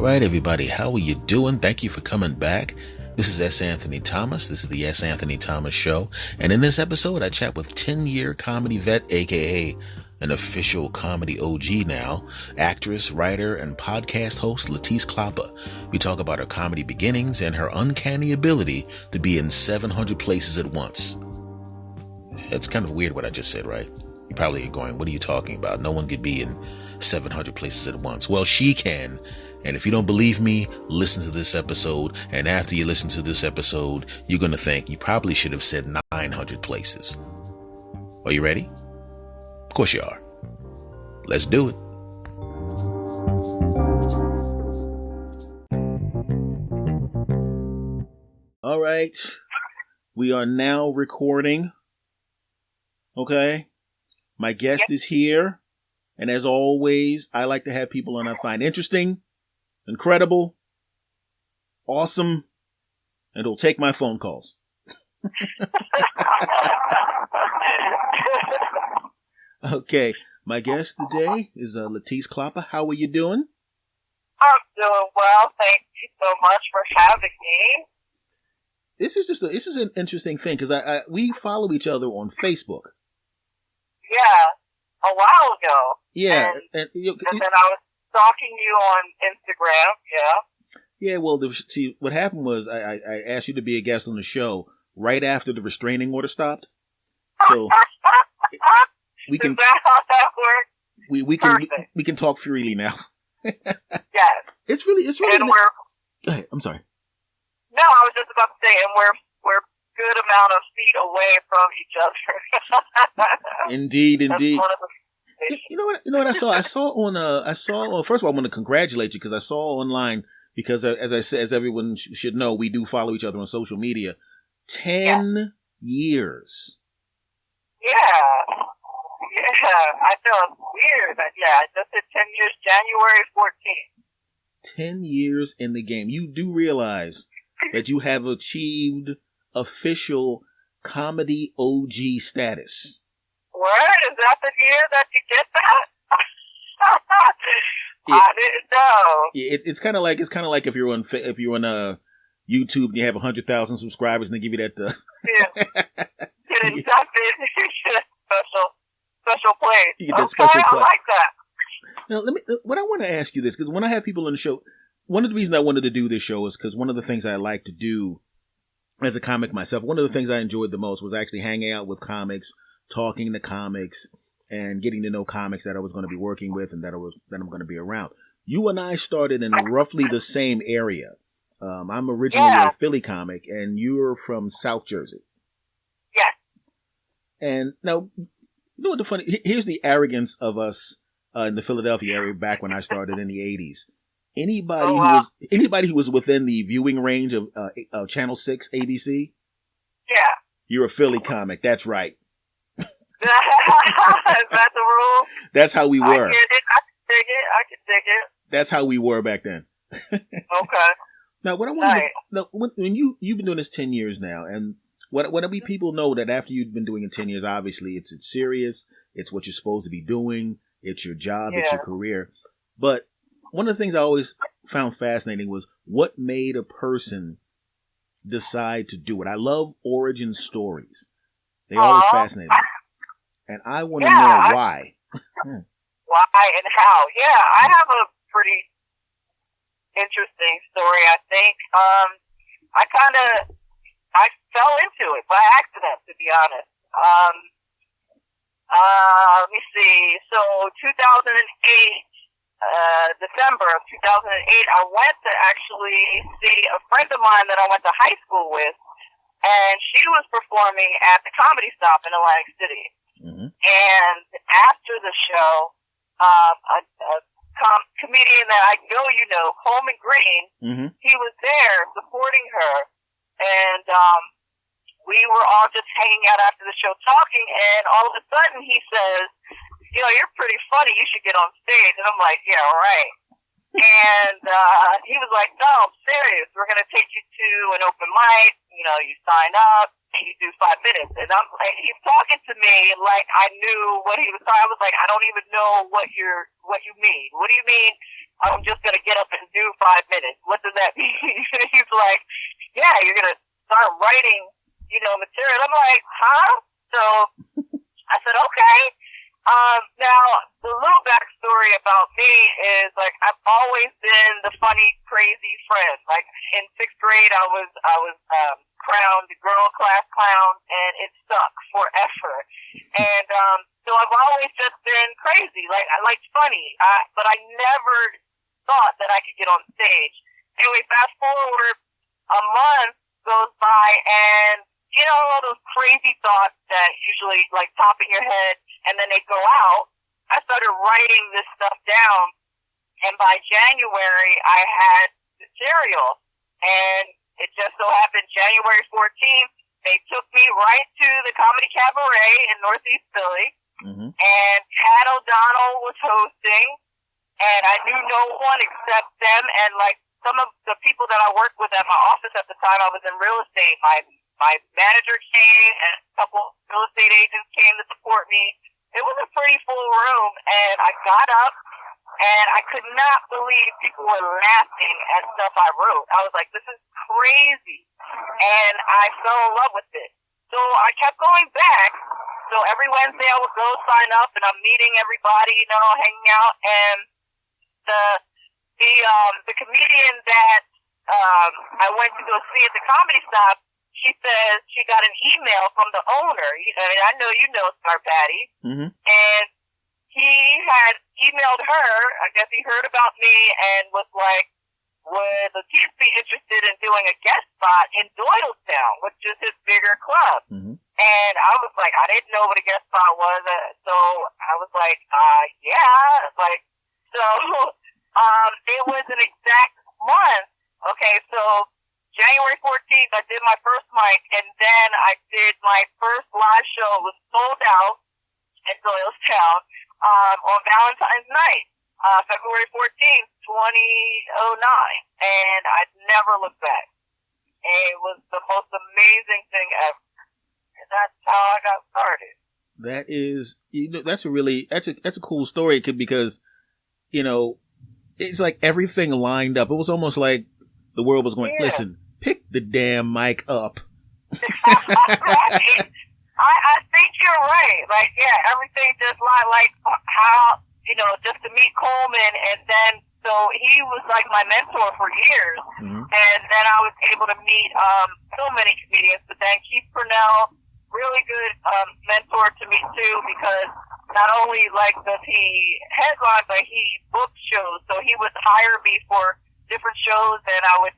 right, everybody, how are you doing? Thank you for coming back. This is S. Anthony Thomas. This is the S. Anthony Thomas Show. And in this episode, I chat with 10-year comedy vet, a.k.a. an official comedy OG now, actress, writer, and podcast host LaTice Klapa. We talk about her comedy beginnings and her uncanny ability to be in 700 places at once. It's kind of weird what I just said, right? You probably are going, what are you talking about? No one could be in 700 places at once. Well, she can. And if you don't believe me, listen to this episode. And after you listen to this episode, you're going to think you probably should have said 900 places. Are you ready? Of course you are. Let's do it. All right. We are now recording. Okay. My guest is here. And as always, I like to have people on I find interesting, incredible, awesome, and who'll take my phone calls. Okay, my guest today is LaTice Klapa. How are you doing? I'm doing well. Thank you so much for having me. This is an interesting thing because we follow each other on Facebook. Yeah, a while ago. Yeah, and then I was stalking you on Instagram. Yeah. Yeah. Well, see, what happened was I asked you to be a guest on the show right after the restraining order stopped. So we can. Is that how that works? We can talk freely now. Yes. It's really. And Go ahead. I'm sorry. No, I was just about to say, and we're good amount of feet away from each other. Indeed. You know what I saw? I saw. First of all, I want to congratulate you because I saw online because as I said, as everyone should know, we do follow each other on social media. 10 years. Yeah. I feel weird. Yeah, I just hit 10 years, January 14th. 10 years in the game. You do realize that you have achieved official comedy OG status. What? Is that the year that you get that? Yeah. I didn't know. Yeah, it's kind of like if you're on YouTube and you have 100,000 subscribers and they give you that. Yeah. Get inducted. Special place. You get that special place. I like that. Now, what I want to ask you this, because when I have people on the show, one of the reasons I wanted to do this show is because one of the things I like to do as a comic myself, one of the things I enjoyed the most was actually hanging out with comics, talking to comics, and getting to know comics that I was going to be working with and that I'm going to be around. You and I started in roughly the same area. I'm originally a Philly comic, and you're from South Jersey. Yes. And now, you know what the funny? Here's the arrogance of us in the Philadelphia area back when I started in the 80s. Anybody who was within the viewing range of Channel 6 ABC, you're a Philly comic. That's right. Is that the rule? That's how we were. I can dig it. That's how we were back then. Okay. Now, what I want to know, when you've been doing this 10 years now, and what people know that after you've been doing it 10 years, obviously it's serious. It's what you're supposed to be doing. It's your job. It's your career. But one of the things I always found fascinating was what made a person decide to do it. I love origin stories. They always fascinate me. And I want to know why. Why and how. Yeah, I have a pretty interesting story, I think. I fell into it by accident, to be honest. Let me see. So 2008, December of 2008, I went to actually see a friend of mine that I went to high school with, and she was performing at the Comedy Stop in Atlantic City. Mm-hmm. And after the show, a comedian that I know you know, Coleman Green, he was there supporting her, and we were all just hanging out after the show talking, and all of a sudden he says, you know, you're pretty funny, you should get on stage. And I'm like, yeah, right. And he was like, no, I'm serious. We're going to take you to an open mic. You know, you sign up, and you do 5 minutes. And I'm like, he's talking to me like I knew what he was talking. I was like, I don't even know what you mean. What do you mean I'm just going to get up and do 5 minutes. What does that mean? He's like, yeah, you're going to start writing, material. I'm like, huh? So I said, okay. Now, the little backstory about me is, like, I've always been the funny, crazy friend. Like, in 6th grade, I was crowned the girl class clown, and it stuck forever. And, so I've always just been crazy. Like, I liked funny. But I never thought that I could get on stage. Anyway, fast forward, a month goes by, and, all those crazy thoughts that usually, like, pop in your head, and then they go out. I started writing this stuff down, and by January, I had material. And it just so happened January 14th, they took me right to the Comedy Cabaret in Northeast Philly, and Pat O'Donnell was hosting, and I knew no one except them, and, like, some of the people that I worked with at my office at the time, I was in real estate. My manager came, and a couple real estate agents came to support me. It was a pretty full room, and I got up, and I could not believe people were laughing at stuff I wrote. I was like, this is crazy, and I fell in love with it. So I kept going back. So every Wednesday I would go sign up, and I'm meeting everybody, hanging out, and the comedian that I went to go see at the Comedy Stop, she says she got an email from the owner. I know you know Star Patty. And he had emailed her. I guess he heard about me and was like, would LaTice be interested in doing a guest spot in Doylestown, which is his bigger club? And I was like, I didn't know what a guest spot was. So I was like, yeah. Like, so it was an exact month. Okay, so January 14th, I did my first mic, and then I did my first live show. It was sold out at Doylestown on Valentine's night, February 14th, 2009, and I'd never looked back. It was the most amazing thing ever, and that's how I got started. That is, that's a cool story because, it's like everything lined up. It was almost like the world was going, listen, pick the damn mic up. Right. I think you're right. Like, yeah, everything just like how, just to meet Coleman, and then, so he was like my mentor for years. And then I was able to meet so many comedians, but then Keith Purnell, really good mentor to me too, because not only like does he headline, but he booked shows. So he would hire me for different shows, and I would,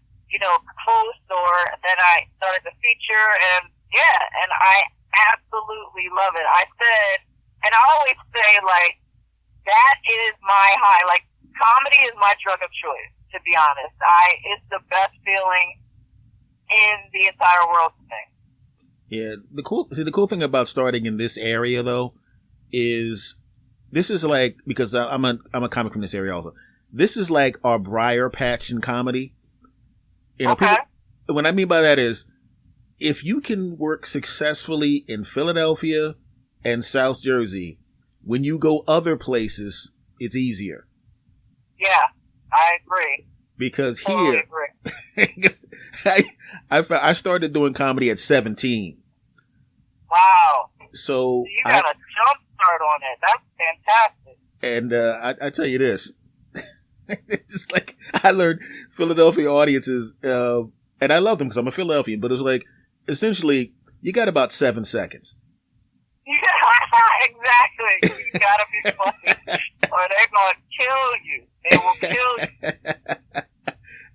host, or then I started to feature, and and I absolutely love it. I said, and I always say, like, that is my high. Like, comedy is my drug of choice, to be honest. It's the best feeling in the entire world to me. Yeah, the cool thing about starting in this area though is this is like, because I'm a comic from this area also. This is like our briar patch in comedy. People, what I mean by that is, if you can work successfully in Philadelphia and South Jersey, when you go other places, it's easier. Yeah, I agree. Because here, I started doing comedy at 17. Wow. So you got a jump start on it. That's fantastic. And I tell you this, it's just like I learned Philadelphia audiences, and I love them because I'm a Philadelphian. But it's like essentially you got about 7 seconds. Yeah, exactly. You gotta be funny, or they're gonna kill you. They will kill you.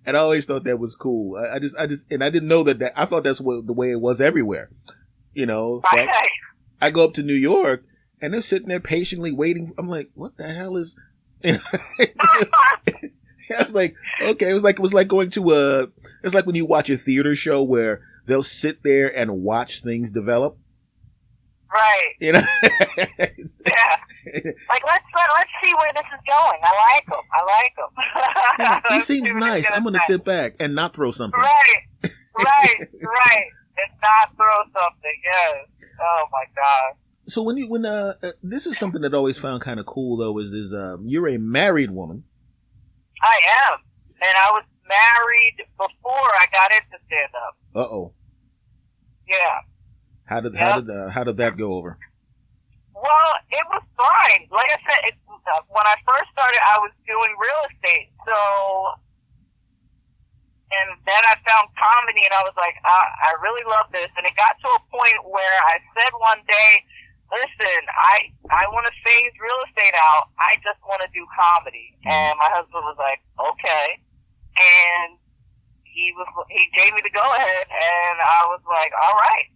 And I always thought that was cool. I just, and I didn't know that I thought that's the way it was everywhere. So I go up to New York, and they're sitting there patiently waiting. I'm like, what the hell is? I was like, okay. It was like going to it's like when you watch a theater show where they'll sit there and watch things develop. Right. Yeah. Like let's see where this is going. I like him. Yeah, he seems nice. I'm going to sit back and not throw something. Right. And not throw something. Yes. Oh my God. So when this is something that I always found kind of cool though, is you're a married woman. I am. And I was married before I got into stand-up. Uh-oh. Yeah. How did that go over? Well, it was fine. Like I said, when I first started, I was doing real estate. So, and then I found comedy, and I was like, I really love this. And it got to a point where I said one day, listen, I want to phase real estate out. I just want to do comedy. And my husband was like, okay. And he gave me the go ahead, and I was like, all right.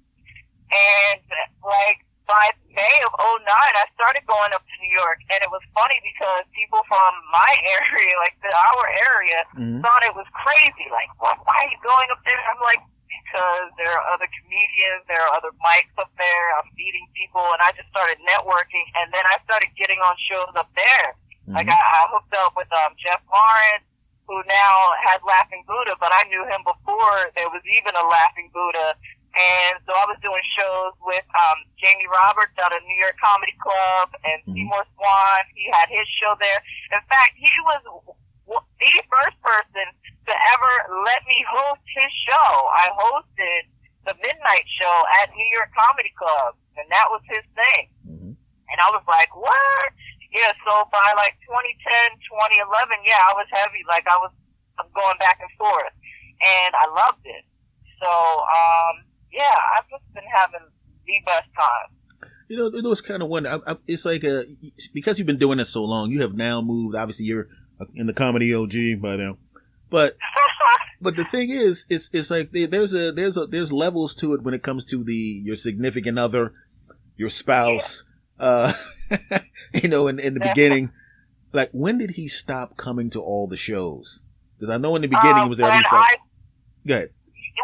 And like by May of '09, I started going up to New York, and it was funny because people from my area, like our area, thought it was crazy. Like, why are you going up there? I'm like, because there are other comedians, there are other mics up there. I'm meeting people, and I just started networking, and then I started getting on shows up there. Like I hooked up with Jeff Lawrence, who now has Laughing Buddha, but I knew him before there was even a Laughing Buddha. And so I was doing shows with Jamie Roberts out of New York Comedy Club, and Seymour Swan. He had his show there. In fact, he was the first person to ever let me host his show. I hosted the Midnight Show at New York Comedy Club, and that was his thing. And I was like, what? Yeah, so by like 2010, 2011, yeah, I was heavy. Like I'm going back and forth, and I loved it. So, yeah, I've just been having the best time. You know, it was kind of wonder. It's like because you've been doing it so long, you have now moved. Obviously, you're in the comedy OG by now, but the thing is, it's like there's levels to it when it comes to your significant other, your spouse. Yeah. You know, in the beginning, like when did he stop coming to all the shows? Because I know in the beginning it was every Friday. Go ahead.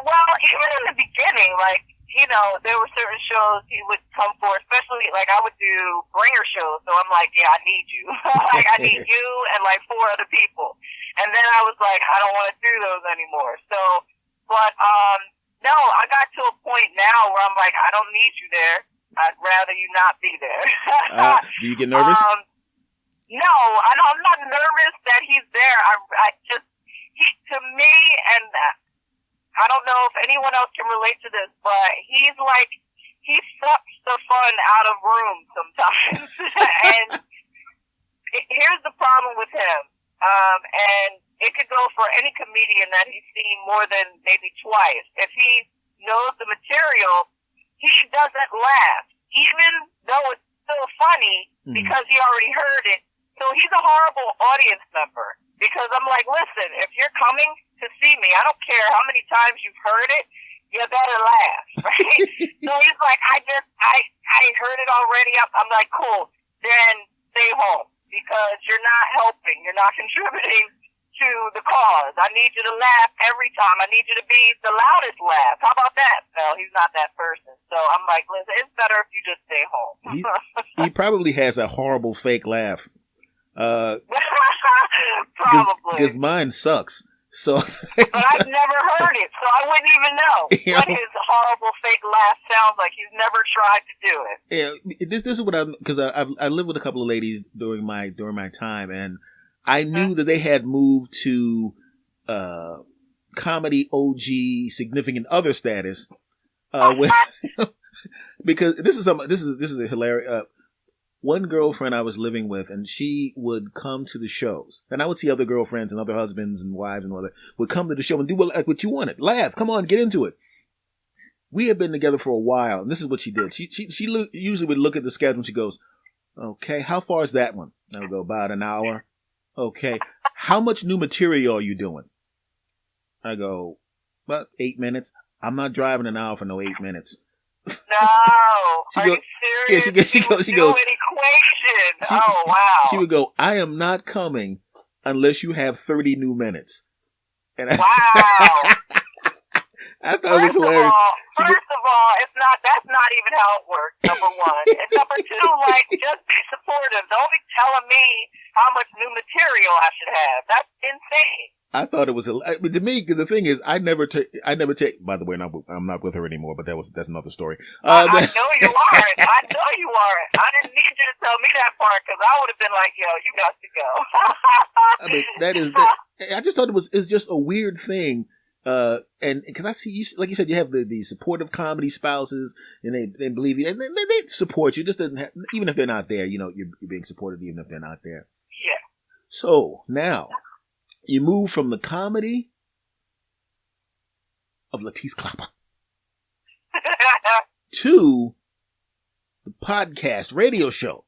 Well, even in the beginning, like, you know, there were certain shows he would come for, especially, like, I would do bringer shows, so I'm like, yeah, I need you. Like, I need you and, like, 4 other people. And then I was like, I don't want to do those anymore. So, but, no, I got to a point now where I'm like, I don't need you there. I'd rather you not be there. Do you get nervous? No, I'm not nervous that he's there. To me, and I don't know if anyone else can relate to this, but he sucks the fun out of rooms sometimes. And here's the problem with him. And it could go for any comedian that he's seen more than maybe twice. If he knows the material, he doesn't laugh, even though it's still funny because he already heard it. So he's a horrible audience member because I'm like, listen, if you're coming to see me, I don't care how many times you've heard it, you better laugh, right? So he's like, I heard it already. I'm like, cool, then stay home because you're not helping, you're not contributing to the cause. I need you to laugh every time. I need you to be the loudest laugh. How about that? No, he's not that person. So I'm like, listen, it's better if you just stay home. He probably has a horrible fake laugh. Probably. Because mine sucks. So, but I've never heard it, so I wouldn't even know what his horrible fake laugh sounds like. He's never tried to do it. Yeah, this is what because I lived with a couple of ladies during my time, and I knew that they had moved to comedy OG significant other status. Because this is a hilarious. One girlfriend I was living with, and she would come to the shows, and I would see other girlfriends and other husbands and wives and other would come to the show and do what you wanted, laugh, come on, get into it. We had been together for a while, and this is what she did. She usually would look at the schedule and she goes, "Okay, how far is that one?" I would go, "About an hour." "Okay, how much new material are you doing?" I go, "About 8 minutes." "I'm not driving an hour for no 8 minutes." No, are you serious? Yeah, she goes. An equation. Oh wow. She would go, "I am not coming unless you have 30 new minutes." And wow. I thought it was hilarious. First of all, that's not even how it works, number one. And number two, like, just be supportive. Don't be telling me how much new material I should have. That's insane. I thought it was, to me, the thing is, I never take, by the way, I'm not with her anymore, but that's another story. I know you aren't. I know you aren't. I didn't need you to tell me that part because I would have been like, yo, you got to go. I mean, that is that. I just thought it's just a weird thing. And because I see you, like you said, you have the supportive comedy spouses, and they believe you, and they support you. Just doesn't have, even if they're not there, you know, you're being supported even if they're not there. Yeah. So now you move from the comedy of LaTice Klapa to the podcast radio show.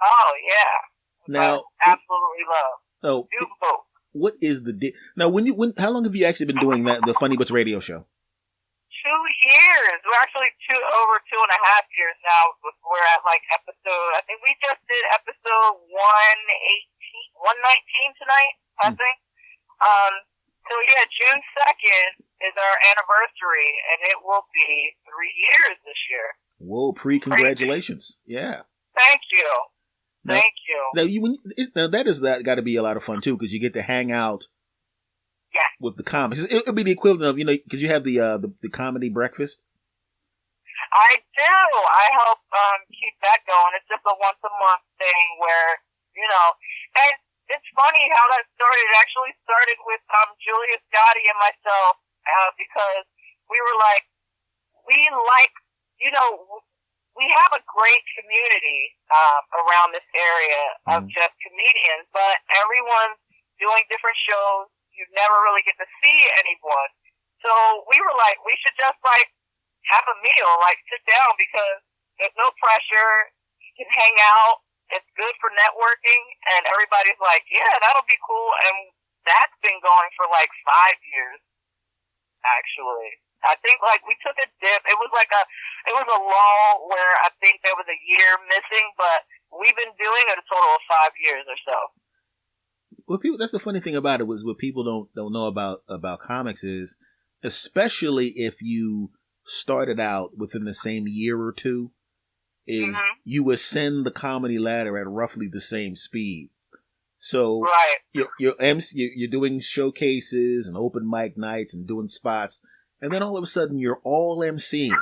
Oh yeah. Now, I absolutely love. So, Beautiful. What is the now? How long have you actually been doing that? The Funny Butts radio show? 2 years. We're actually over 2.5 years now. We're at like episode. I think we just did episode 119 tonight. I think. So yeah, June 2nd is our anniversary, and it will be 3 years this year. Whoa! Congratulations! Yeah. Thank you. Thank you. Now that got to be a lot of fun too, because you get to hang out. Yeah. With the comics, it'll be the equivalent of because you have the comedy breakfast. I do. I help keep that going. It's just a once a month thing where and it's funny how that started. It actually started with Julia Scotti and myself because we were like, we have a great community around this area of just comedians, but everyone's doing different shows. You never really get to see anyone. So we were like, we should just like have a meal, like sit down, because there's no pressure. You can hang out. It's good for networking. And everybody's like, yeah, that'll be cool. And that's been going for like 5 years, actually. I think like we took a dip. It was a lull where I think there was a year missing, but we've been doing it a total of 5 years or so. Well, that's the funny thing about it was what people don't know about comics is, especially if you started out within the same year or two, is you ascend the comedy ladder at roughly the same speed. So right. you're doing showcases and open mic nights and doing spots. And then all of a sudden, you're all emceeing,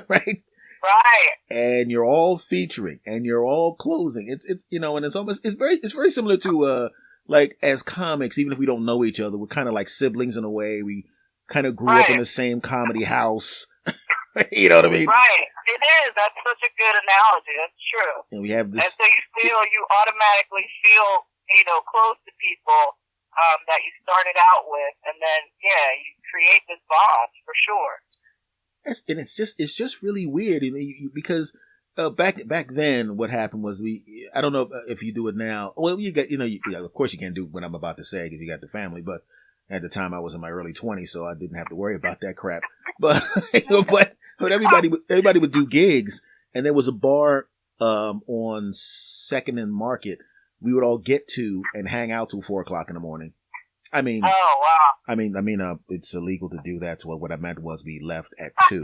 right? Right. And you're all featuring, and you're all closing. It's and it's very similar to like as comics, even if we don't know each other, we're kind of like siblings in a way. We kind of grew up in the same comedy house. You know what I mean? Right. It is. That's such a good analogy. That's true. And we have this. And so you automatically feel close to people that you started out with, and then you create this bond for sure. And it's just really weird, because back then what happened was I don't know if you do it now. Well, you got of course you can't do what I'm about to say because you got the family, but at the time I was in my early 20s, so I didn't have to worry about that crap. But but everybody would do gigs, and there was a bar on 2nd and Market. We would all get to and hang out till 4:00 in the morning. I mean, oh wow! I mean, it's illegal to do that. So what I meant was we left at 2.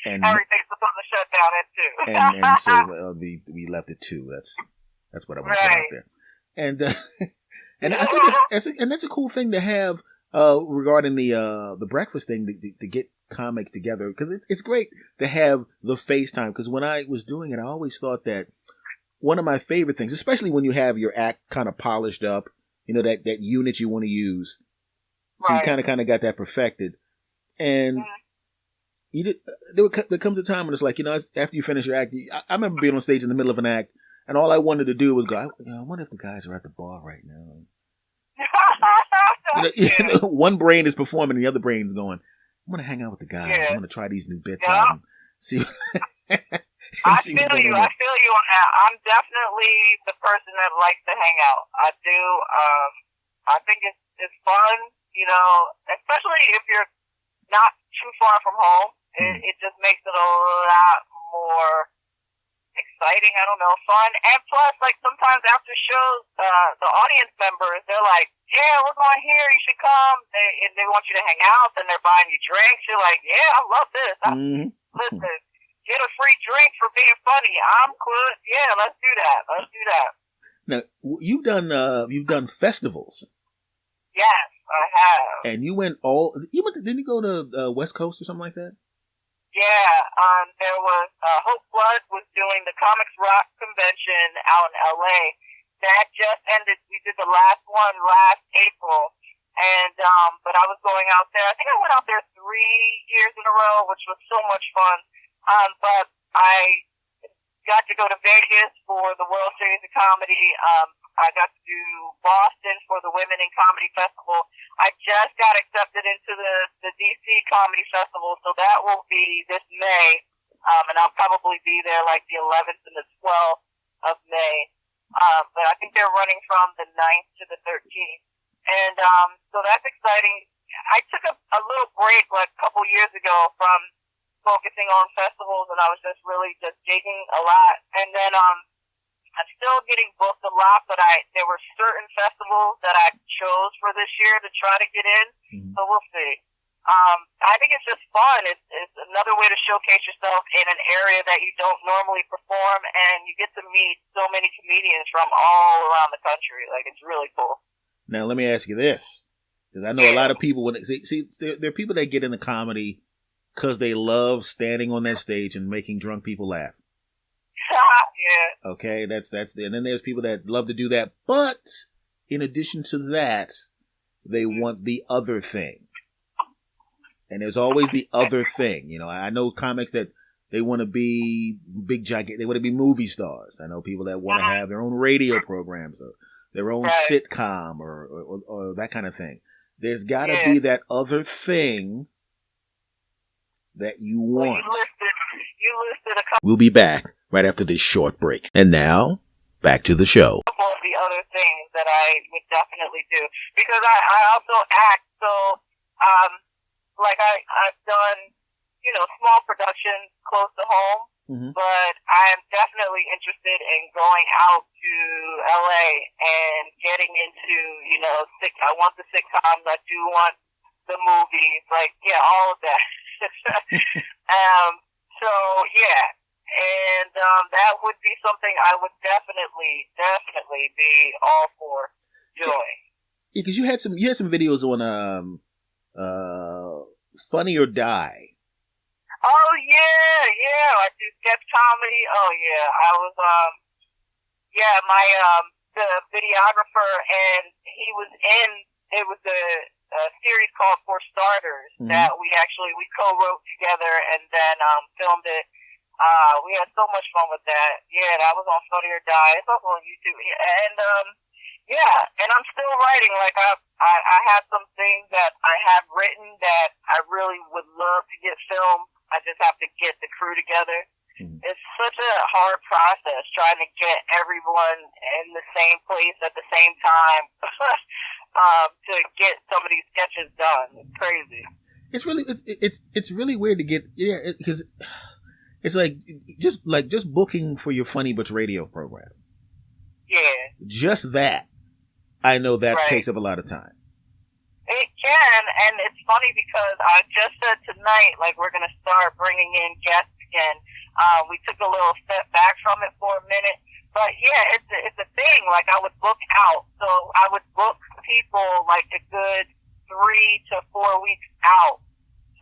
And everything's supposed to shut down at 2. and so we left at 2. That's what I want to put out there. And and I think that's a cool thing to have regarding the breakfast thing to get comics together, because it's great to have the FaceTime. Because when I was doing it, I always thought that one of my favorite things, especially when you have your act kind of polished up, that unit you want to use. So you kind of got that perfected. And there comes a time when it's like, after you finish your act, I remember being on stage in the middle of an act, and all I wanted to do was go, I wonder if the guys are at the bar right now. One brain is performing, and the other brain's going, I'm going to hang out with the guys. I'm going to try these new bits out and see. I feel you on that. I'm definitely the person that likes to hang out. I do. I think it's fun, especially if you're not too far from home. It just makes it a lot more exciting. I don't know, fun. And plus, like sometimes after shows, the audience members, they're like, yeah, we're going here. You should come. They want you to hang out, and they're buying you drinks. You're like, yeah, I love this. Listen. Get a free drink for being funny. I'm good. Yeah, let's do that. Now, you've done festivals. Yes, I have. And didn't you go to West Coast or something like that? Yeah, there was, Hope Blood was doing the Comics Rock convention out in LA, that just ended. We did the last one last April. And, but I was going out there. I think I went out there 3 years in a row, which was so much fun. But I got to go to Vegas for the World Series of Comedy. I got to do Boston for the Women in Comedy Festival. I just got accepted into the DC Comedy Festival, so that will be this May. And I'll probably be there like the 11th and the 12th of May. But I think they're running from the 9th to the 13th. And so that's exciting. I took a little break like a couple years ago from focusing on festivals, and I was just really just digging a lot. And then I'm still getting booked a lot, but there were certain festivals that I chose for this year to try to get in. Mm-hmm. So we'll see. I think it's just fun. It's another way to showcase yourself in an area that you don't normally perform, and you get to meet so many comedians from all around the country. Like, it's really cool. Now, let me ask you this, because I know a lot of people, when there are people that get into comedy because they love standing on that stage and making drunk people laugh. Yeah. Okay, that's and then there's people that love to do that, but in addition to that, they want the other thing. And there's always the other thing. You know, I know comics that they want to be they want to be movie stars. I know people that want to have their own radio programs or their own sitcom or that kind of thing. There's got to be that other thing that you want. Well, you listed a couple. We'll be back right after this short break. And now, back to the show. Of the other things that I would definitely do. Because I also act, so, like I've done, you know, small productions close to home. Mm-hmm. But I'm definitely interested in going out to LA and getting into, you know, I want the sitcoms, I do want the movies, like, yeah, all of that. So, yeah. And that would be something I would definitely be all for doing. Yeah, because you had some videos on Funny or Die. Oh yeah, I do sketch comedy. Oh yeah, I was my the videographer, and he was in. It was a series called For Starters that we co-wrote together and then filmed it. We had so much fun with that. Yeah, that was on Funny or Die. It's also on YouTube. And and I'm still writing. Like I have some things that I have written that I really would love to get filmed. I just have to get the crew together. It's such a hard process trying to get everyone in the same place at the same time to get some of these sketches done. It's crazy. It's really weird to get because it's like just booking for your Funny Butch radio program. Yeah. Just that, I know that takes up a lot of time. It can, and it's funny because I just said tonight, like, we're going to start bringing in guests again. We took a little step back from it for a minute, but yeah, it's a thing. Like, I would book out, so I would book people like a good 3 to 4 weeks out,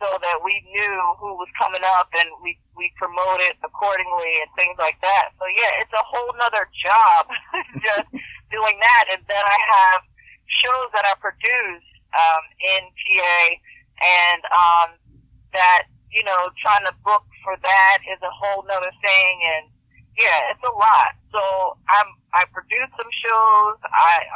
so that we knew who was coming up, and we promoted accordingly and things like that. So yeah, it's a whole nother job just doing that, and then I have shows that I produce in PA, and that, you know, trying to book for that is a whole nother thing, and yeah, it's a lot. So I produce some shows.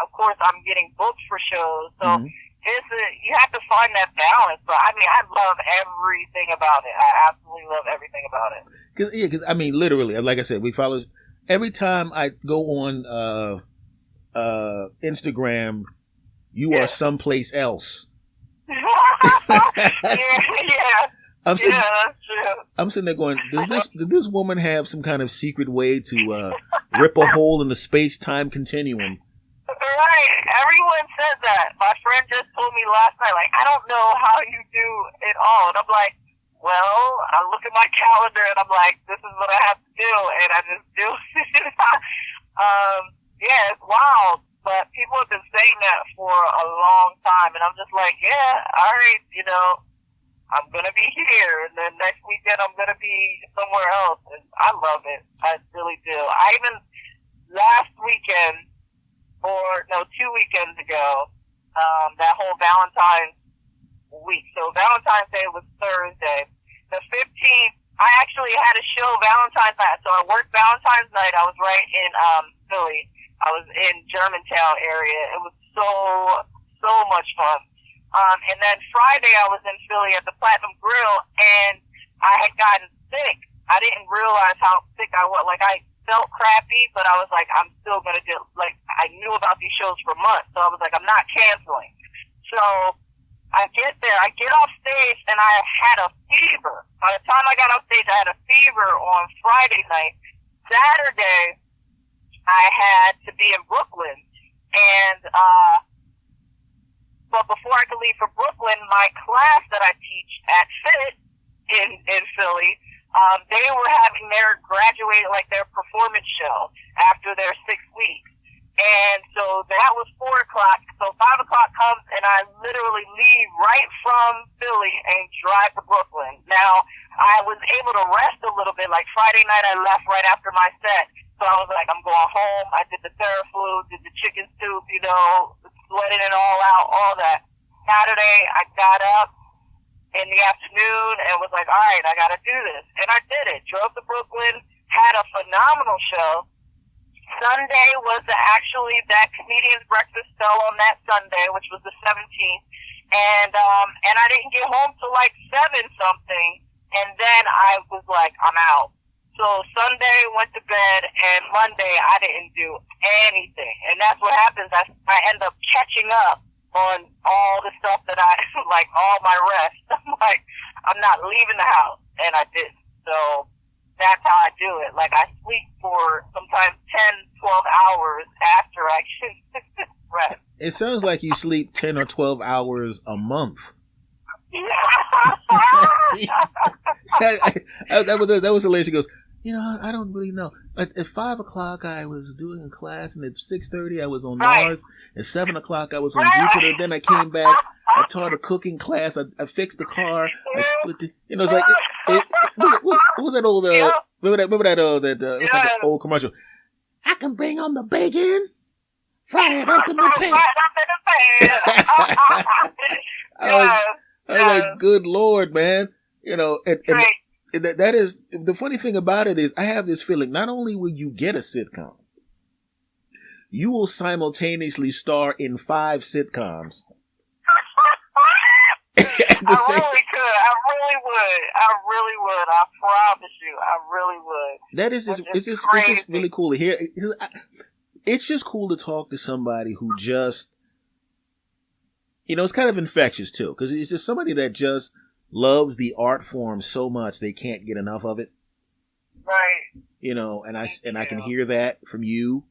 Of course, I'm getting booked for shows. So you have to find that balance. But I mean, I love everything about it. I absolutely love everything about it. Because I mean, literally, like I said, we follow. Every time I go on Instagram, you are someplace else. yeah. I'm sitting there going, does this woman have some kind of secret way to rip a hole in the space-time continuum? Right. Everyone says that. My friend just told me last night, like, I don't know how you do it all. And I'm like, well, I look at my calendar and I'm like, this is what I have to do. And I just do it. Yeah, it's wild. But people have been saying that for a long time. And I'm just like, yeah, all right, you know, I'm going to be here. And then next weekend I'm going to be somewhere else. And I love it. I really do. Last weekend, or no, 2 weekends ago, that whole Valentine's week. So Valentine's Day was Thursday. The 15th, I actually had a show Valentine's night. So I worked Valentine's night. I was right in Philly. I was in Germantown area. It was so much fun. And then Friday I was in Philly at the Platinum Grill, and I had gotten sick. I didn't realize how sick I was. Like, I felt crappy, but I was like, I'm still going to do, like, I knew about these shows for months, so I was like, I'm not canceling. So I get there, I get off stage, and I had a fever. By the time I got off stage, I had a fever on Friday night. Saturday, I had to be in Brooklyn, and, but before I could leave for Brooklyn, my class that I teach at FIT in Philly, they were having their graduating, like their performance show after their 6 weeks. And so that was 4 o'clock. So 5 o'clock comes, and I literally leave right from Philly and drive to Brooklyn. Now, I was able to rest a little bit. Like Friday night, I left right after my set. So I was like, I'm going home. I did the Theraflu, did the chicken soup, you know, sweating it all out, all that. Saturday, I got up in the afternoon and was like, all right, I got to do this. And I did it. Drove to Brooklyn, had a phenomenal show. Sunday was actually that comedian's breakfast fell on that Sunday, which was the 17th. And I didn't get home till like 7 something. And then I was like, I'm out. So Sunday went to bed, and Monday I didn't do anything. And that's what happens. I end up catching up on all the stuff that I, like all my rest. I'm like, I'm not leaving the house. And I didn't. So that's how I do it. Like, I sleep for sometimes 10, 12 hours after I can rest. It sounds like you sleep 10 or 12 hours a month. That was hilarious. She goes, you know, I don't really know. At 5 o'clock, I was doing a class, and at 6:30, I was on Mars. At 7 o'clock, I was on Jupiter. Then I came back. I taught a cooking class. I fixed the car. You know, it's like, what was that old? Remember that? It was like an old commercial. I can bring on the bacon. Fry it up in the pan. I was like, good Lord, man. You know, and that is the funny thing about it is I have this feeling. Not only will you get a sitcom, you will simultaneously star in 5 sitcoms. I really could. I really would. I promise you, I really would. It's just really cool to hear. It's just cool to talk to somebody who just, you know, it's kind of infectious too, because it's just somebody that just loves the art form so much they can't get enough of it. Right. You know, and I can hear that from you.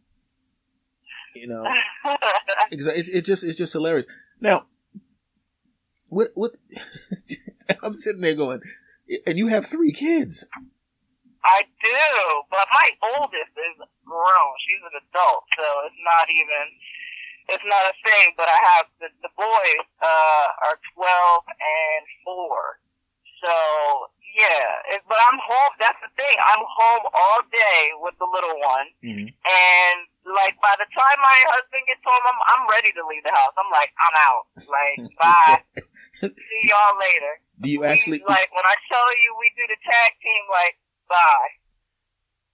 You know, it's just hilarious. Now, what I'm sitting there going, and you have 3 kids. I do, but my oldest is grown. She's an adult, so it's not a thing. But I have the boys are 12 and 4. So yeah, but I'm home. That's the thing. I'm home all day with the little one, and like by the time my husband gets home, I'm ready to leave the house. I'm like, I'm out. Like, bye. See y'all later. Do you actually like when I tell you we do the tag team? Like, bye.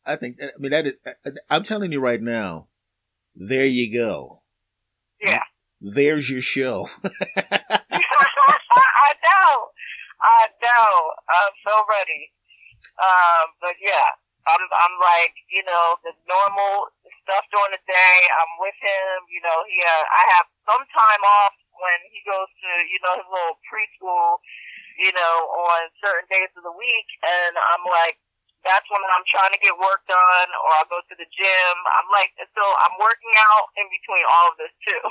I mean, that is. I'm telling you right now. There you go. Yeah. There's your show. I know. I'm so ready. But yeah, I'm like, you know, the normal stuff during the day. I'm with him. You know, I have some time off when he goes to, you know, his little preschool, you know, on certain days of the week. And I'm like, that's when I'm trying to get work done, or I'll go to the gym. I'm like, so I'm working out in between all of this too.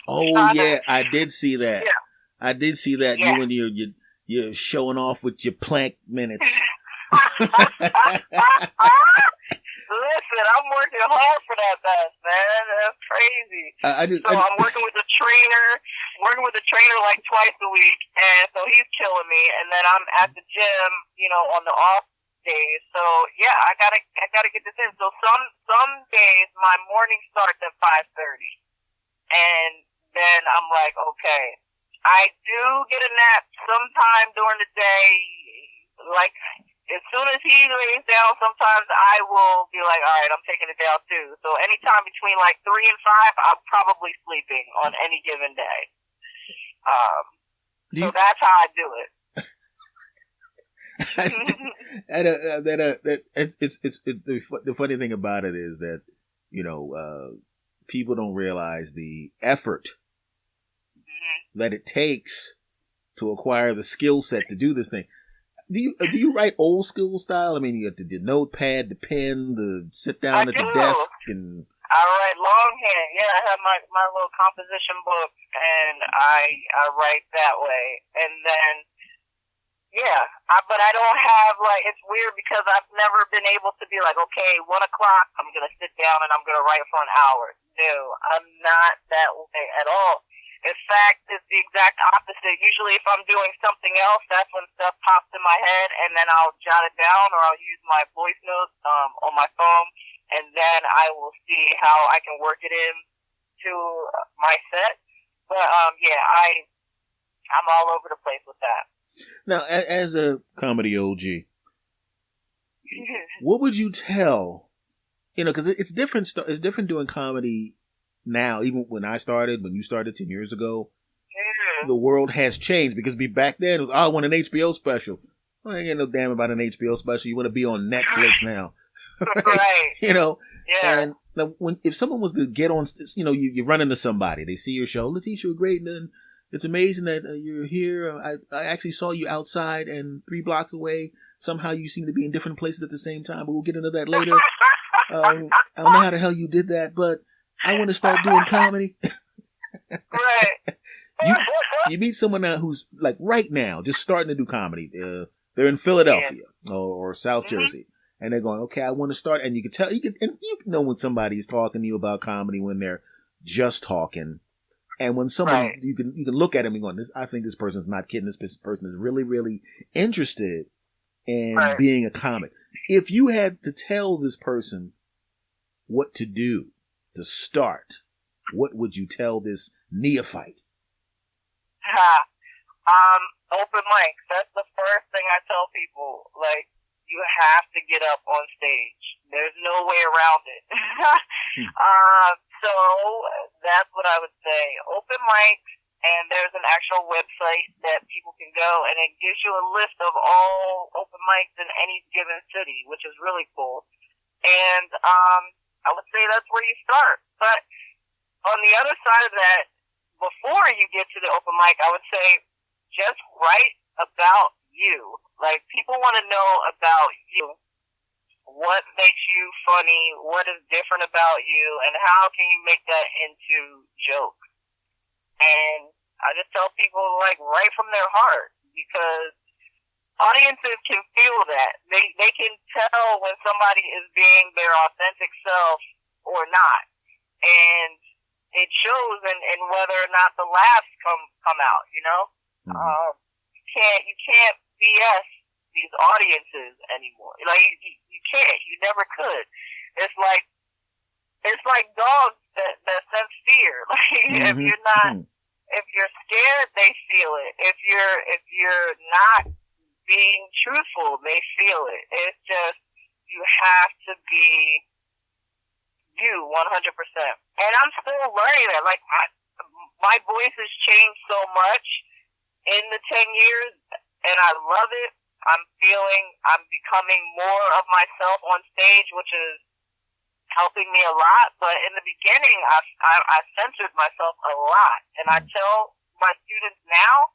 Oh yeah, I did see that. Yeah. I did see that. Yeah. You and you're showing off with your plank minutes. Listen, I'm working hard for that best, man. That's crazy. I'm working with a trainer like twice a week, and so he's killing me. And then I'm at the gym, you know, on the off days. So yeah, I gotta get this in. So some days my morning starts at 5:30, and then I'm like, okay, I do get a nap sometime during the day. Like as soon as he lays down, sometimes I will be like, all right, I'm taking it down too. So anytime between like 3 and 5, I'm probably sleeping on any given day. So that's how I do it. The funny thing about it is that, people don't realize the effort that it takes to acquire the skill set to do this thing. Do you write old school style? I mean, you have the notepad, the pen, the sit down at the desk, and I write longhand. Yeah, I have my little composition book, and I write that way. And then, but I don't have, like, it's weird because I've never been able to be like, okay, 1 o'clock, I'm going to sit down and I'm going to write for an hour. No, I'm not that way at all. In fact, it's the exact opposite. Usually if I'm doing something else, that's when stuff pops in my head, and then I'll jot it down or I'll use my voice notes on my phone, and then I will see how I can work it in to my set. But, I'm all over the place with that. Now, as a comedy OG, what would you tell, because it's different. It's different doing comedy now, even when you started 10 years ago, the world has changed because back then it was, I want an HBO special. Well, I ain't no damn about an HBO special. You want to be on Netflix now. Right. Yeah. And now if someone was to get on, you run into somebody, they see your show, LaTice, you're great, and it's amazing that you're here. I actually saw you outside and 3 blocks away. Somehow you seem to be in different places at the same time, but we'll get into that later. I don't know how the hell you did that, but I want to start doing comedy. Right. You meet someone now who's like right now just starting to do comedy. They're in Philadelphia or South Jersey, and they're going, okay, I want to start. And you can tell, you can know when somebody is talking to you about comedy when they're just talking, and when someone you can look at them and going, I think this person's not kidding. This person is really, really interested in being a comic. If you had to tell this person what to do to start, what would you tell this neophyte? Open mics. That's the first thing I tell people. Like, you have to get up on stage. There's no way around it. So that's what I would say. Open mics, and there's an actual website that people can go, and it gives you a list of all open mics in any given city, which is really cool. And I would say that's where you start. But on the other side of that, before you get to the open mic, I would say just write about you. Like, people want to know about you. What makes you funny? What is different about you? And how can you make that into jokes? And I just tell people, like, write from their heart, because audiences can feel that. They can tell when somebody is being their authentic self or not. And it shows in whether or not the laughs come out, You can't BS these audiences anymore. Like, you can't. You never could. It's like dogs that sense fear. Like, if you're scared, they feel it. If you're not being truthful, they feel it. It's just, you have to be you 100%. And I'm still learning that. Like, my voice has changed so much in the 10 years, and I love it. I'm becoming more of myself on stage, which is helping me a lot. But in the beginning, I censored myself a lot. And I tell my students now,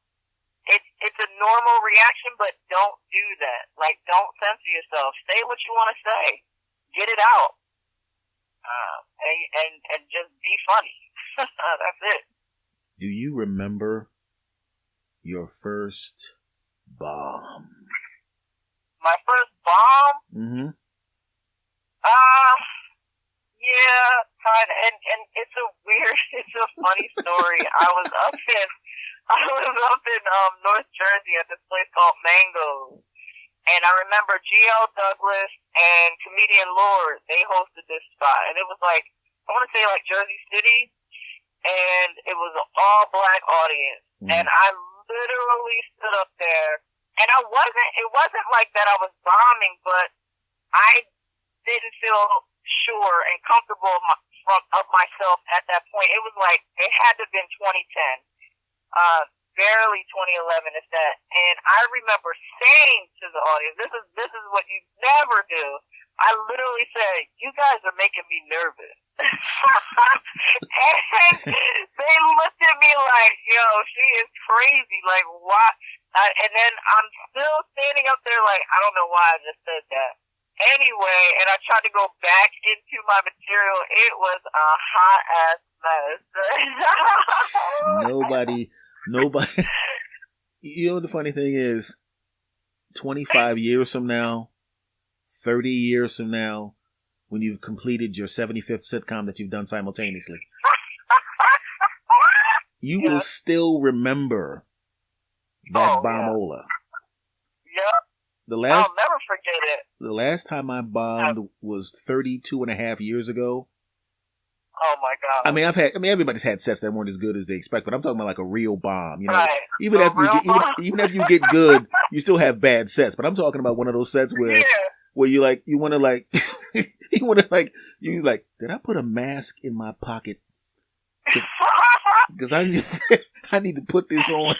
it's a normal reaction, but don't do that. Like, don't censor yourself. Say what you want to say. Get it out. And just be funny. That's it. Do you remember your first bomb? My first bomb? Mm-hmm. Yeah, kind of. And it's a funny story. I was up in North Jersey at this place called Mango's, And I remember G.L. Douglas and comedian Lord, they hosted this spot. And it was like, I want to say like Jersey City. And it was an all-black audience. And I literally stood up there. And it wasn't like that I was bombing, but I didn't feel sure and comfortable of myself at that point. It was like, it had to have been 2010. Barely 2011, if that. And I remember saying to the audience, this is what you never do. I literally said, you guys are making me nervous. And they looked at me like, yo, she is crazy. Like, why? And then I'm still standing up there like, I don't know why I just said that. Anyway, and I tried to go back into my material. It was a hot ass mess. Nobody. You know, the funny thing is, 25 years from now, 30 years from now, when you've completed your 75th sitcom that you've done simultaneously, you will still remember that bombola. Yep. I'll never forget it. The last time I bombed was 32 and a half years ago. Oh my God. I mean, everybody's had sets that weren't as good as they expect, but I'm talking about like a real bomb. You know, right. even after you get good, you still have bad sets. But I'm talking about one of those sets where you want to like, did I put a mask in my pocket? Because I need to put this on.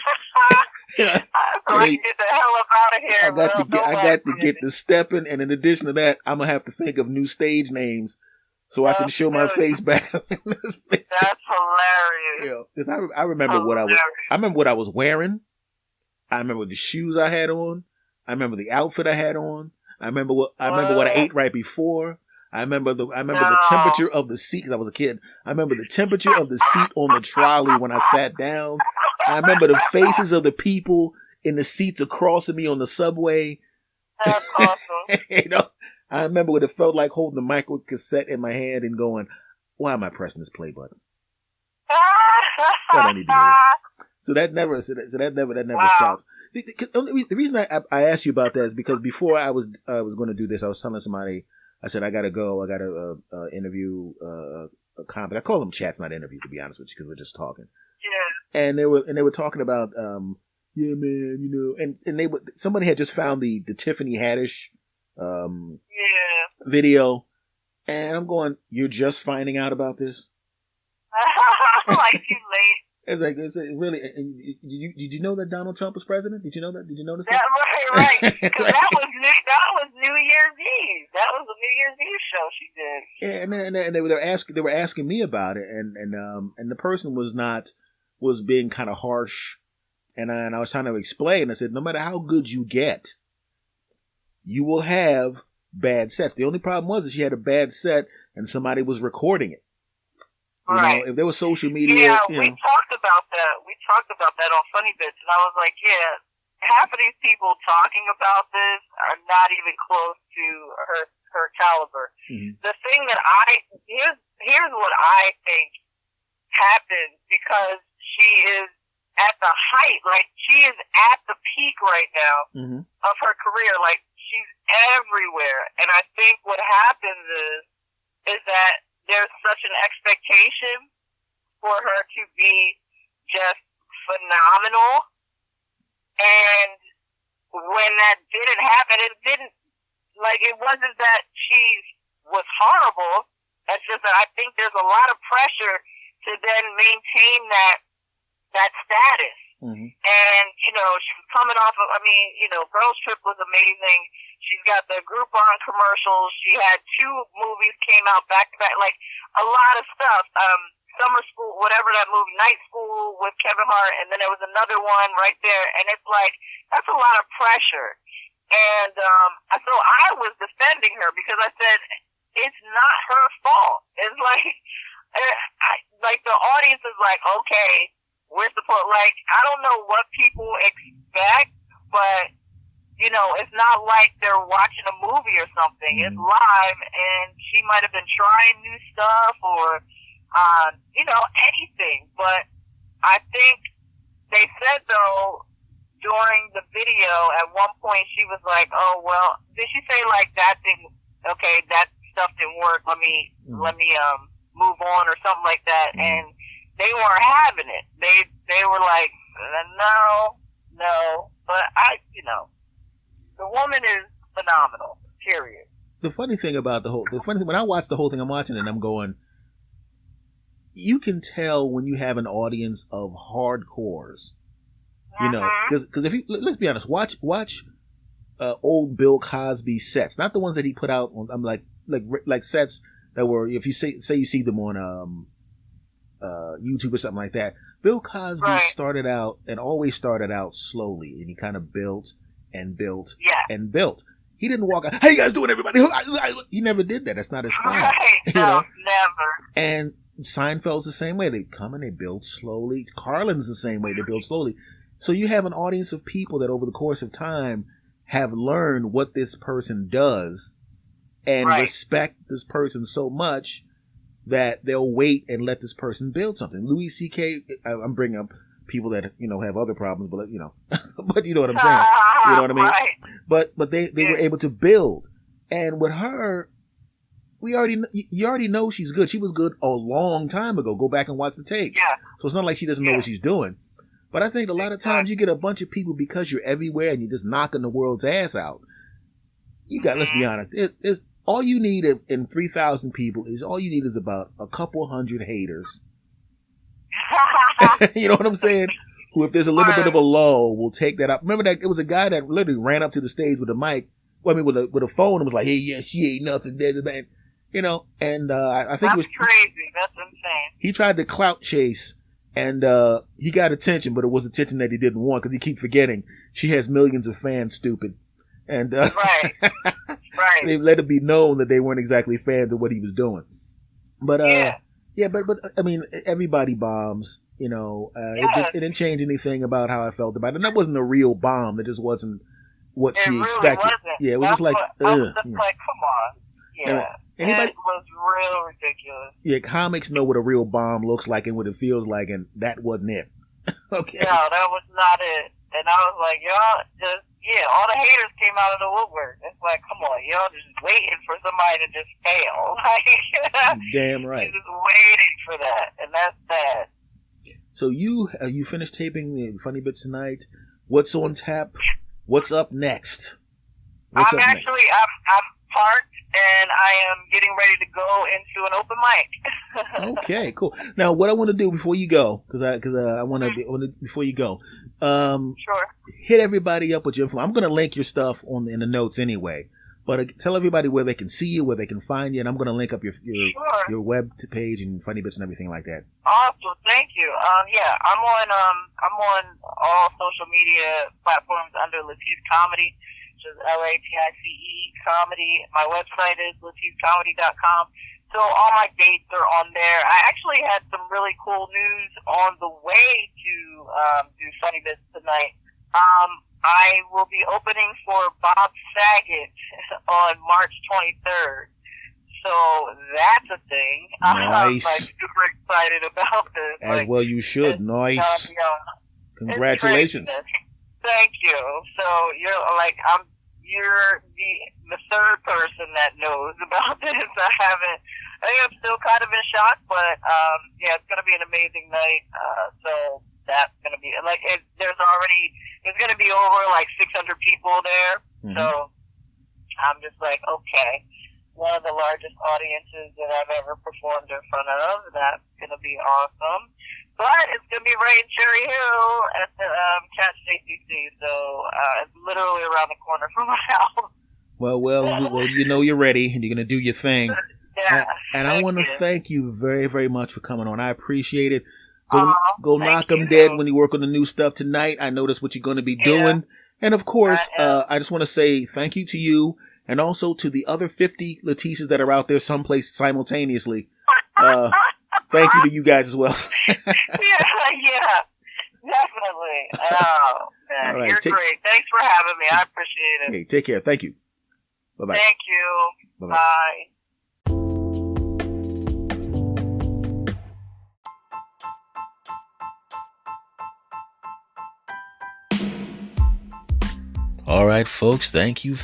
So I can get the hell up out of here. I got to get the stepping, and in addition to that, I'm gonna have to think of new stage names. So I can show my face back. That's hilarious. Yeah, because I remember what I was wearing. I remember the shoes I had on. I remember the outfit I had on. I remember what I ate right before. I remember the temperature of the seat because I was a kid. I remember the temperature of the seat on the trolley when I sat down. I remember the faces of the people in the seats across from me on the subway. That's awesome. You know. I remember what it felt like holding the micro cassette in my hand and going, why am I pressing this play button? What I need to do. So that never stops. The reason I asked you about that is because before I was going to do this, I was telling somebody, I said, I got to go. I got to interview a comic. I call them chats, not interviews, to be honest with you, because we're just talking. Yeah. And they were talking about, yeah, man, you know, and somebody had just found the Tiffany Haddish video, and I'm going, you're just finding out about this? Like too late. It's like, really, did you know that Donald Trump was president? Did you know that? Did you notice that? Right. Because that was New Year's Eve. That was a New Year's Eve show she did. Yeah, and they were asking me about it, and the person was being kind of harsh, and I was trying to explain. I said, no matter how good you get, you will have bad sets. The only problem was that she had a bad set and somebody was recording it. You know, if there was social media. Yeah, we talked about that. We talked about that on Funny Bits, and I was like, yeah, half of these people talking about this are not even close to her caliber. Mm-hmm. The thing that here's what I think happened, because she is at the height, like she is at the peak right now of her career. Like she's everywhere, and I think what happens is that there's such an expectation for her to be just phenomenal. And when that didn't happen, it wasn't that she was horrible. It's just that I think there's a lot of pressure to then maintain that status. Mm-hmm. And, you know, she was coming off of, Girls Trip was amazing. She's got the Groupon commercials. She had 2 movies came out back to back, like a lot of stuff. Summer School, whatever that movie, Night School with Kevin Hart, and then there was another one right there. And it's like, that's a lot of pressure. And so I was defending her because I said, it's not her fault. It's like the audience is like, okay, we're supposed, like, I don't know what people expect, but, you know, it's not like they're watching a movie or something. It's live, and she might have been trying new stuff or, anything. But I think they said, though, during the video, at one point she was like, "Oh well," did she say like that didn't? Okay, that stuff didn't work. Let me move on or something like that. And they weren't having it. They were like, no. But the woman is phenomenal. Period. The funny thing about when I watch the whole thing, I'm watching it and I'm going, you can tell when you have an audience of hardcores, because if you, let's be honest, watch old Bill Cosby sets, not the ones that he put out on, I'm like sets that were, if you say you see them on YouTube or something like that. Bill Cosby started out and always started out slowly, and he kind of built and built and built. He didn't walk out, "How you guys doing, everybody?" He never did that. That's not his style. Right. No, never. And Seinfeld's the same way. They come and they build slowly. Carlin's the same way. They build slowly. So you have an audience of people that over the course of time have learned what this person does and respect this person so much that they'll wait and let this person build something. Louis C.K., I'm bringing up people that, have other problems, but, but you know what I'm saying. You know what I mean? Right. But they were able to build. And with her, you already know she's good. She was good a long time ago. Go back and watch the tapes. Yeah. So it's not like she doesn't know what she's doing. But I think a lot of times you get a bunch of people because you're everywhere and you're just knocking the world's ass out. Let's be honest. It's all you need in 3,000 people is about a couple hundred haters. You know what I'm saying? Who, if there's a little bit of a lull, will take that up. Remember that it was a guy that literally ran up to the stage with a mic, with a phone, and was like, "Hey, yeah, she ain't nothing." And I think it was crazy. That's insane. He tried to clout chase, and he got attention, but it was attention that he didn't want because he keep forgetting she has millions of fans. Stupid. And right. They let it be known that they weren't exactly fans of what he was doing. But but I mean, everybody bombs. It didn't change anything about how I felt about it. And that wasn't a real bomb. It just wasn't what she expected. Wasn't. Yeah, it was just like, like, come on. Yeah. Anybody, it was real ridiculous. Yeah, comics know what a real bomb looks like and what it feels like, and that wasn't it. Okay. No, that was not it. And I was like, y'all just, all the haters came out of the woodwork. It's like, come on, y'all just waiting for somebody to just fail. Like, damn right. You're just waiting for that, and that's bad. So you finished taping the Funny Bits tonight. What's on tap? What's up next? I'm parked, and I am getting ready to go into an open mic. Okay, cool. Now, what I want to do before you go, because I want to before you go, sure, hit everybody up with your info. I'm going to link your stuff in the notes anyway, but tell everybody where they can see you, where they can find you, and I'm going to link up your web page and Funny Bits and everything like that. Awesome, thank you. I'm on all social media platforms under LaTice Comedy, which is LATICE Comedy. My website is LaTiceComedy.com. So all my dates are on there. I actually had some really cool news on the way to do Funny Bits tonight. I will be opening for Bob Saget on March 23rd. So that's a thing. Nice. I'm super excited about this. As well you should. Nice. Congratulations. Thank you. So you're the third person that knows about this. I think I'm still kind of in shock, but it's going to be an amazing night. So that's going to be there's going to be over 600 people there. Mm-hmm. So I'm just like, okay, one of the largest audiences that I've ever performed in front of. That's going to be awesome. But it's going to be right in Cherry Hill at the Catch JCC, so it's literally around the corner from my house. Well, you know you're ready, and you're going to do your thing. Yeah. And I want to thank you very, very much for coming on. I appreciate it. Go knock them dead when you work on the new stuff tonight. I know that's what you're going to be doing. And, of course, I just want to say thank you to you and also to the other 50 LaTices that are out there someplace simultaneously. Thank you to you guys as well. yeah, definitely. Oh, man, right, you're great. Thanks for having me. I appreciate it. Okay, take care. Thank you. Bye-bye. Thank you. Bye-bye. Bye. All right, folks. Thank you.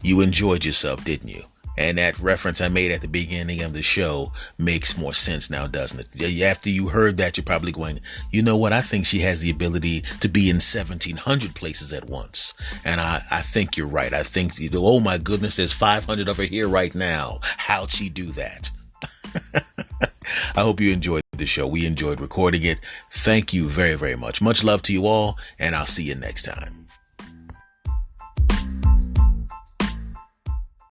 You enjoyed yourself, didn't you? And that reference I made at the beginning of the show makes more sense now, doesn't it? After you heard that, you're probably going, you know what? I think she has the ability to be in 1,700 places at once. And I think you're right. I think, oh my goodness, there's 500 of her here right now. How'd she do that? I hope you enjoyed the show. We enjoyed recording it. Thank you very, very much. Much love to you all, and I'll see you next time.